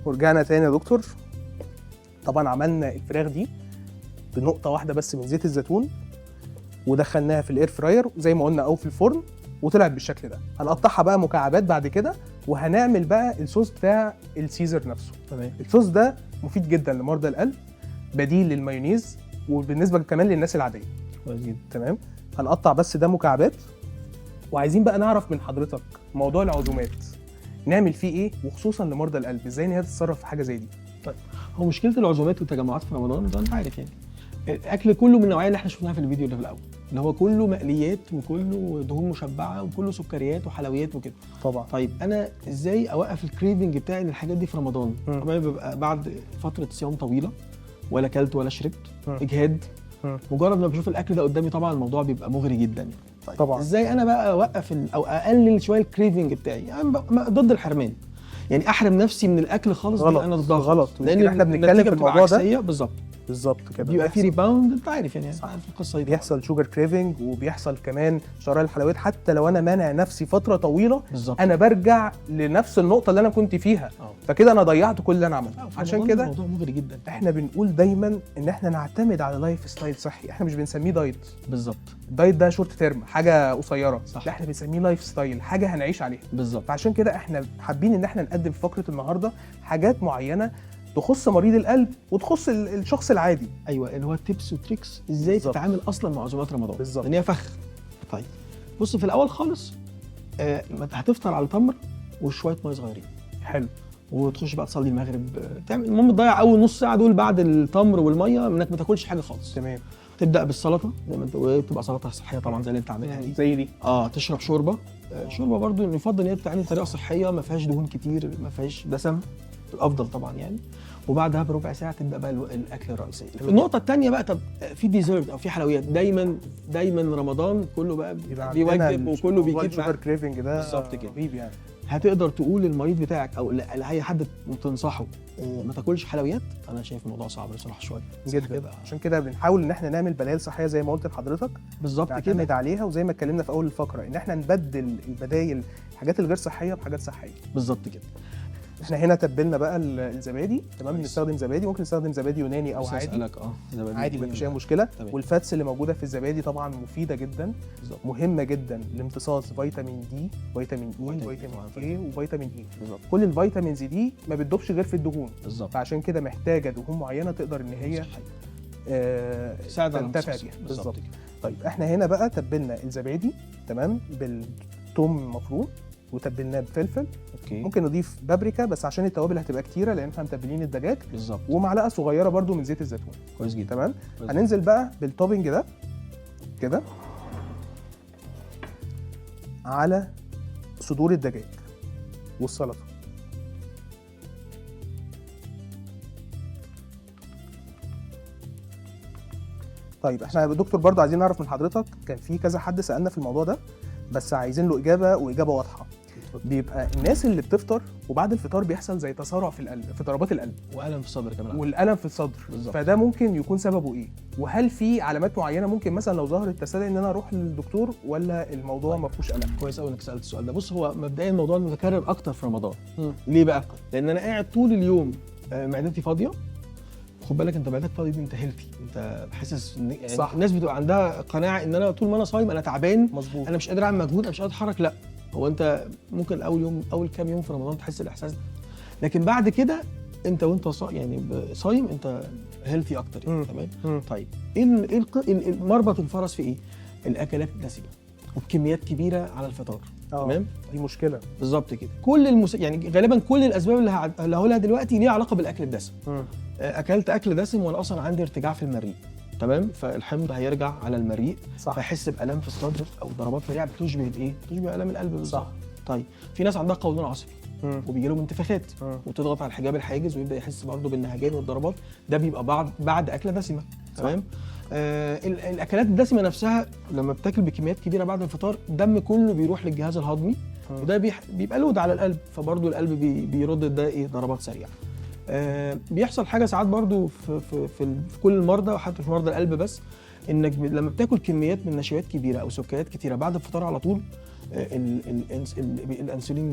ورجعنا تاني يا دكتور. طبعا عملنا الفراخ دي بنقطه واحده بس من زيت الزيتون، ودخلناها في الاير فراير زي ما قلنا او في الفرن، وطلعت بالشكل ده. هنقطعها بقى مكعبات بعد كده، وهنعمل بقى الصوص بتاع السيزر نفسه. تمام. الصوص ده مفيد جدا لمرضى القلب، بديل للمايونيز، وبالنسبه كمان للناس العاديه. كويس جدا. تمام. هنقطع بس ده مكعبات. وعايزين بقى نعرف من حضرتك موضوع العزومات نعمل فيه ايه، وخصوصا لمرضى القلب ازاي ان هي تتصرف في حاجه زي دي. طيب هو مشكله العزومات والتجمعات في رمضان ده انت عارف يعني الاكل كله من النوعيه اللي احنا شفناها في الفيديو اللي في الاول، اللي هو كله مقليات وكله دهون مشبعه وكله سكريات وحلويات وكده. طبعا. طيب انا ازاي اوقف الكريفنج بتاعي للحاجات دي في رمضان؟ طبعا بيبقى بعد فتره صيام طويله، ولا اكلت ولا شربت، اجهاد، مجرد ما بشوف الاكل ده قدامي طبعا الموضوع بيبقى مغري جدا يعني. طيب طبعا. ازاي انا بقى اوقف او اقلل شويه الكريفنج بتاعي؟ يعني ضد الحرمان، يعني احرم نفسي من الاكل خالص. غلط. دي انا ضدها غلط. لان احنا بنتكلم في الموضوع ده بالظبط كده، بيبقى في ريباوند، انت عارف يعني صح. في القصه دي بيحصل شوجر كريفنج، وبيحصل كمان شرايح الحلويات. حتى لو انا مانع نفسي فتره طويله بالظبط انا برجع لنفس النقطه اللي انا كنت فيها. فكده انا ضيعت كل اللي انا عملته. عشان كده الموضوع مغري جدا. احنا بنقول دايما ان احنا نعتمد على لايف ستايل صحي. احنا مش بنسميه دايت. بالظبط. الدايت ده شورت تيرم، حاجه قصيره. صح. لا، احنا بنسميه لايف ستايل، حاجه هنعيش عليها. بالظبط. فعشان كده احنا حابين ان احنا نقدم في فقره النهارده حاجات معينه تخص مريض القلب وتخص الشخص العادي. ايوه، اللي هو تيبس وتريكس ازاي بالزبط. تتعامل اصلا مع عزومات رمضان. بالظبط. لان هي فخ. طيب بص، في الاول خالص هتفطر على تمر وشويه ميه صغيرين. حلو. وتخش بقى تصلي المغرب، تعمل المهم تضيع اول نص ساعه دول بعد التمر والميه انك ما تاكلش حاجه خالص. تمام. تبدا بالسلطه زي ما انت، بتبقى سلطه صحيه طبعا زي اللي انت عاملها دي، زي دي. تشرب شوربه. شوربه برضو يفضل ان هي تتعمل بطريقه صحيه، ما فيهاش دهون كتير، ما فيهاش دسم، الافضل طبعا يعني. وبعدها بربع ساعه تبدا بقى الاكل الرئيسي. النقطه الثانيه بقى، طب في ديزرت او في حلويات، دايما رمضان كله بقى بيوجب وكله بيجيب الشوجر كريفنج ده بالظبط كده رهيب يعني. هتقدر تقول للمريض بتاعك او لاي حد تنصحه ما تاكلش حلويات؟ انا شايف الموضوع صعب بصراحه شويه جدا. عشان كده بنحاول ان احنا نعمل بدائل صحيه زي ما قلت لحضرتك. بالظبط كده، نعتمد عليها، وزي ما اتكلمنا في اول الفقره ان احنا نبدل البدايل، الحاجات الغير صحيه بحاجات صحيه. بالظبط كده. احنا هنا تبلنا بقى الزبادي. تمام. نستخدم زبادي، ممكن نستخدم زبادي يوناني او عادي. اسالك زبادي عادي مفيش اي مشكله. تمام. والفاتس اللي موجوده في الزبادي طبعا مفيده جدا. بالظبط. مهمه جدا لامتصاص فيتامين دي، فيتامين اي، فيتامين كي، وفيتامين اي. بالظبط. كل الفيتامينز دي ما بتدوبش غير في الدهون. بالظبط. فعشان كده محتاجه دهون معينه تقدر ان هي تنتفع بيها. بالظبط. طيب احنا هنا بقى تبلنا الزبادي تمام بالثوم مفروم، وتبلناه بفلفل. اوكي. ممكن نضيف بابريكا بس عشان التوابل هتبقى كتيره لان احنا متبلين الدجاج. بالظبط. ومعلقه صغيره برده من زيت الزيتون. كويس جدا. تمام. هننزل بقى بالتوبنج ده كده على صدور الدجاج والسلطه. طيب احنا يا دكتور برضه عايزين نعرف من حضرتك، كان في كذا حد سالنا في الموضوع ده بس عايزين له اجابه واجابه واضحه. بيبقى الناس اللي بتفطر وبعد الفطار بيحصل زي تسارع في القلب، في ضربات القلب، والم في الصدر كمان، والالم في الصدر. بالزبط. فده ممكن يكون سببه ايه؟ وهل في علامات معينه ممكن مثلا لو ظهرت تستدعي ان انا اروح للدكتور، ولا الموضوع ما فيهوش الم؟ كويس قوي انك سالت السؤال ده. بص، هو مبدئيا الموضوع متكرر اكتر في رمضان. ليه بقى؟ لان انا قاعد طول اليوم معدتي فاضيه. خد بالك، انت معدتك فاضيه دي انت هيلثي، انت حاسس ان يعني صح. الناس بتبقى عندها قناعه ان انا طول ما انا صايم انا تعبان. مظبوط. انا مش قادر اعمل مجهود، انا مش قادر اتحرك. لا، هو انت ممكن اول كام يوم في رمضان تحس الاحساس ده، لكن بعد كده انت وانت صايم انت هيلثي اكتر يعني. تمام. طيب ايه مربط الفرس في ايه؟ الاكلات الدسمه وبكميات كبيره على الفطار. تمام. دي مشكله. بالظبط كده. يعني غالبا كل الاسباب اللي هقولها دلوقتي ليها علاقه بالاكل الدسم. اكلت اكل دسم وانا اصلا عندي ارتجاع في المريء. تمام. فالحمض هيرجع على المريء، فيحس بالام في الصدر او ضربات سريعه بتشبه الايه؟ تشبه الام القلب بالظبط. صح. طيب في ناس عندها قولون عصبي وبيجي لهم انتفاخات وتضغط على الحجاب الحاجز ويبدا يحس برضه بالنهجان والضربات. ده بيبقى بعد اكله دسمه. تمام. الاكلات الدسمه نفسها لما بتاكل بكميات كبيره بعد الفطار، الدم كله بيروح للجهاز الهضمي وده بيبقى لود على القلب، فبرضه القلب بيرد ده ايه؟ ضربات سريعه. بيحصل حاجه ساعات برضه في كل المرضى وحتى في مرضى القلب بس، انك لما بتاكل كميات من نشويات كبيره او سكريات كتيره بعد الفطار على طول، الانسولين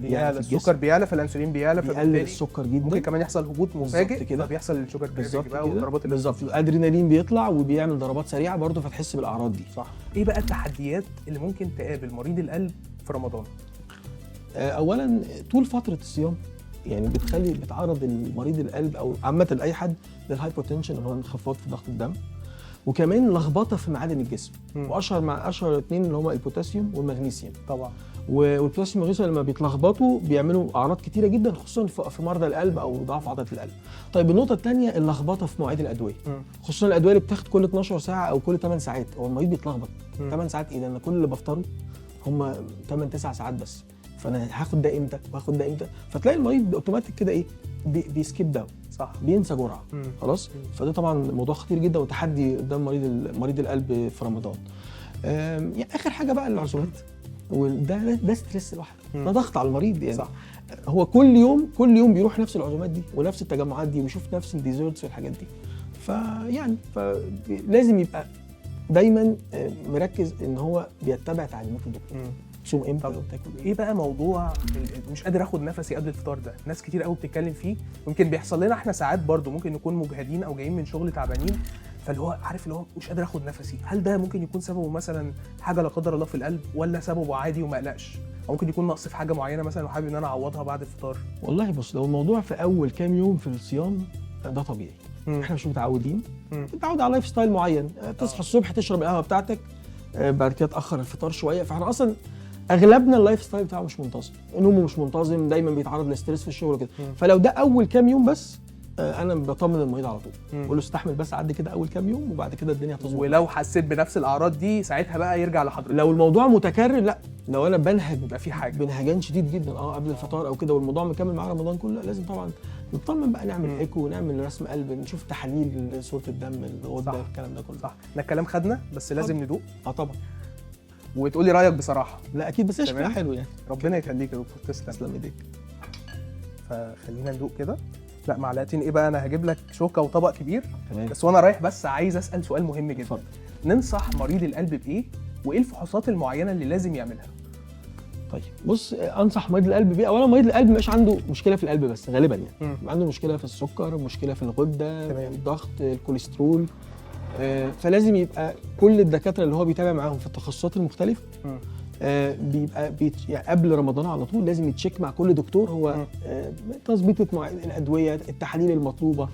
بيعلى، السكر بيعلى، فالانسولين بيعلى، بيقلل السكر جدا، ممكن كمان يحصل هبوط مفاجئ كده، فبيحصل الشوجر بالظبط بقى والضربات بالظبط، الادرينالين بيطلع وبيعمل ضربات سريعه برضه، فتحس بالاعراض دي. صح. ايه بقى التحديات اللي ممكن تقابل مريض القلب في رمضان؟ اولا طول فتره الصيام يعني بتعرض المريض القلب او عامه اي حد للهايبوتنشن اللي هو انخفاض في ضغط الدم، وكمان لخبطه في معادن الجسم. واشهر اثنين اللي هما البوتاسيوم والمغنيسيوم طبعا. والبوتاسيوم والمغنيسيوم لما بيتلخبطوا بيعملوا اعراض كتيره جدا، خصوصا في مرضى القلب او ضعف عضله القلب. طيب النقطه الثانيه اللخبطه في مواعيد الادويه، خصوصا الادويه اللي بتاخد كل 12 ساعه او كل 8 ساعات. هو المريض بيتلخبط 8 ساعات ايه ده، انا كل اللي بفطره هم 8 9 ساعات بس، فانا هاخد ده امتى وهاخد ده امتى؟ فتلاقي المريض اوتوماتيك كده ايه بيسكيب داون، صح، بينسى جرعه خلاص. فده طبعا موضوع خطير جدا وتحدي قدام مريض القلب في رمضان. يعني اخر حاجه بقى العزومات، وده ستريس لوحده، ده ضغط على المريض يعني. صح. هو كل يوم بيروح نفس العزومات دي ونفس التجمعات دي ويشوف نفس الديزرتس والحاجات دي، فلازم يبقى دايما مركز ان هو بيتبع تعليمات الدكتور. صوم امتى وتاكل ايه بقى موضوع مش قادر اخد نفسي قبل الفطار ده؟ ناس كتير قوي بتتكلم فيه، يمكن بيحصل لنا احنا ساعات برضو، ممكن نكون مجهدين او جايين من شغل تعبانين، فاللي هو عارف اللي هو مش قادر اخد نفسي. هل ده ممكن يكون سببه مثلا حاجه لا قدر الله في القلب، ولا سببه عادي وما اقلقش، او ممكن يكون نقص في حاجه معينه مثلا وحابب ان انا اعوضها بعد الفطار؟ والله بص، لو الموضوع في اول كام يوم في الصيام ده طبيعي. احنا مش متعودين، متعود على لايف ستايل معين، تصحى الصبح تشرب القهوه بتاعتك، بعد كده تاخر الفطار شويه، فاحنا اصلا اغلبنا اللايف ستايل بتاعه مش منتظم، نومه مش منتظم، دايما بيتعرض لستريس في الشغل وكده. فلو ده اول كام يوم بس، انا بطمن المريض على طول، بقول له استحمل بس عدي كده اول كام يوم وبعد كده الدنيا هتظبط. ولو حسيت بنفس الاعراض دي ساعتها بقى يرجع لحضرتك. لو الموضوع متكرر لا، لو انا بنهج يبقى في حاجه، بنهجان شديد جدا قبل الفطار او كده والموضوع مكمل معاه رمضان كله، لازم طبعا نطمن بقى، نعمل ايكو ونعمل رسم قلب، نشوف تحاليل صوره الدم، الغده، الكلام ده كله. صح. احنا الكلام خدنا بس لازم ندوق. طبعا، وتقولي رايك بصراحه. لا اكيد، بس شكلها حلو يعني. ربنا يخليك يا دكتور، تسلم ايديك. فخلينا ندوق كده. لا معلقتين ايه بقى، انا هجيب لك شوكه وطبق كبير. تمام. بس وانا رايح بس عايز اسال سؤال مهم جدا. فضل. ننصح مريض القلب بايه، وايه الفحوصات المعينه اللي لازم يعملها؟ طيب بص، انصح مريض القلب بايه؟ اولا مريض القلب مش عنده مشكله في القلب بس، غالبا يعني عنده مشكله في السكر، مشكله في الغده، الضغط، الكوليسترول. فلازم يبقى كل الدكاتره اللي هو بيتابع معاهم في التخصصات المختلفه بيبقى يعني قبل رمضان على طول لازم يتشيك مع كل دكتور هو تظبيط الادويه، التحاليل المطلوبه،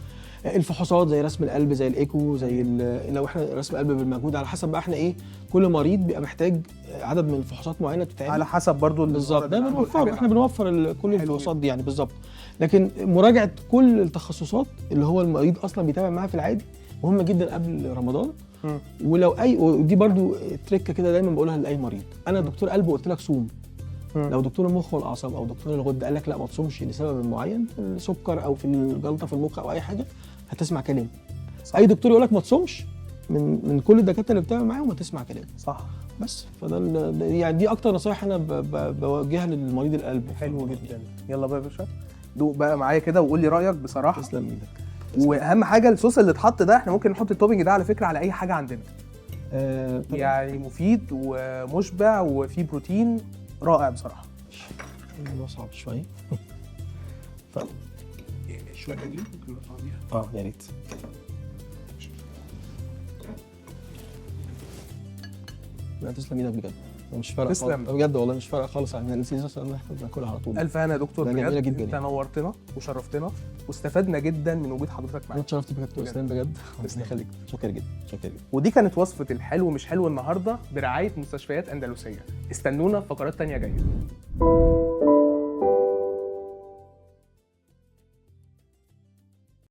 الفحوصات زي رسم القلب، زي الايكو، زي لو احنا رسم القلب بالمجهود، على حسب بقى احنا ايه، كل مريض بيبقى محتاج عدد من الفحوصات معينه تتعمل على حسب برضو بالظبط. ده بنوفره، احنا بنوفر كل الفحوصات دي يعني بالظبط. لكن مراجعه كل التخصصات اللي هو المريض اصلا بيتابع معاها في العادي مهمه جدا قبل رمضان. ولو ودي برضو تريكه كده دايما بقولها لاي مريض، انا دكتور قلب وقلت لك صوم، لو دكتور المخ والاعصاب او دكتور الغده قال لك لا ما تصومش لسبب معين، في السكر او في الجلطه في المخ او اي حاجه، هتسمع كلامه. اي دكتور يقول لك ما تصومش من كل الدكاتره اللي بتتابع معاهم هتسمع كلامه. صح. بس فده يعني دي اكتر نصايح انا بوجهها للمريض القلب. حلو جدا. يلا بقى يا باشا دوق بقى معايا كده وقول لي رايك بصراحه. تسلم ايدك. واهم حاجه الصوص اللي اتحط ده، احنا ممكن نحط التوبنج ده على فكره على اي حاجه عندنا. يعني مفيد ومشبع وفيه بروتين رائع بصراحه. الموضوع صعب شويه. شويه دي ممكن نقطعها. يا ريت. لا تسلم ايدك بجد، مش فارقه خالص بجد والله، مش فارقه خالص عن السيزون، احنا بناكلها على طول. الف هنا يا دكتور، بجد جدا. انت نورتنا وشرفتنا واستفدنا جدا من وجود حضرتك معانا. اتشرفت بك يا استاذ بجد. ربنا يخليك. شكرا جدا. ودي كانت وصفه الحلو مش حلو النهارده برعايه مستشفيات اندلسيه. استنونا في فقرات تانية جايه.